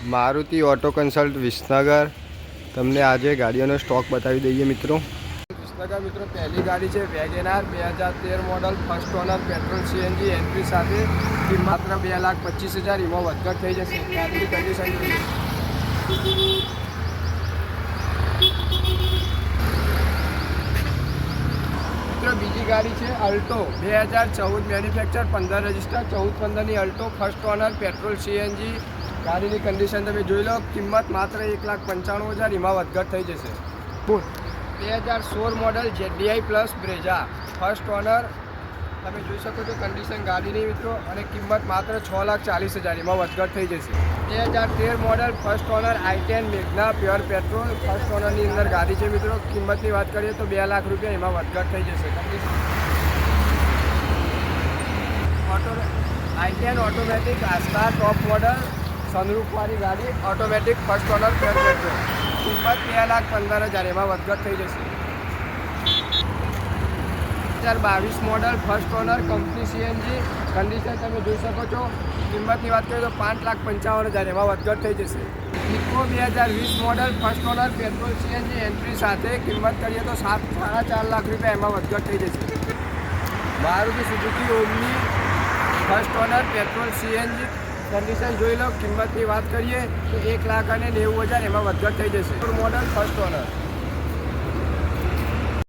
Maruti auto consult Visnagar તમને આજે ગાડીઓનો stock બતાવી દઈએ મિત્રો। વિસનગર મિત્રો પહેલી ગાડી છે WagonR 2013 model first owner petrol CNG entry સાથે માત્ર 2,25,000 એમાં વધઘટ થઈ જશે। ગાડીની કન્ડિશન મિત્રો બીજી ગાડી છે અલ્ટો 2014 મેન્યુફેક્ચર 15 રજિસ્ટર 14-15ની Alto first owner petrol CNG. ગાડીની કન્ડિશન તમે જોઈ લો, કિંમત માત્ર 1,95,000 એમાં વધઘટ થઈ જશે। 2016 model JDI plus Brezza first honour તમે જોઈ શકો છો કન્ડિશન ગાડીની મિત્રો, અને કિંમત માત્ર 6,40,000 એમાં વધઘટ થઈ જશે। 2013 model first owner i10 Magna pure petrol first ઓનરની અંદર ગાડી છે મિત્રો। કિંમતની વાત કરીએ તો 2 લાખ રૂપિયા એમાં વધઘટ થઈ જશે। i10 ઓટોમેટિક આસ્ટા ટોપ મોડલ સનરૂફવાળી ગાડી automatic first honour pure petrol, કિંમત 2,15,000 એમાં વધઘટ થઈ જશે। 2022 model first honour company CNG condition તમે જોઈ શકો છો। કિંમતની વાત કરીએ તો 5,55,000 એમાં વધઘટ થઈ જશે। Eco 2020 model first owner petrol CNG entry સાથે કિંમત કરીએ તો 4.5 લાખ રૂપિયા એમાં વધઘટ થઈ જશે। Maruti Suzuki Omni first owner petrol CNG condition જોઈ લો, કિંમતની વાત કરીએ તો 1,90,000 એમાં વધઘટ થઈ જશે। Model first honour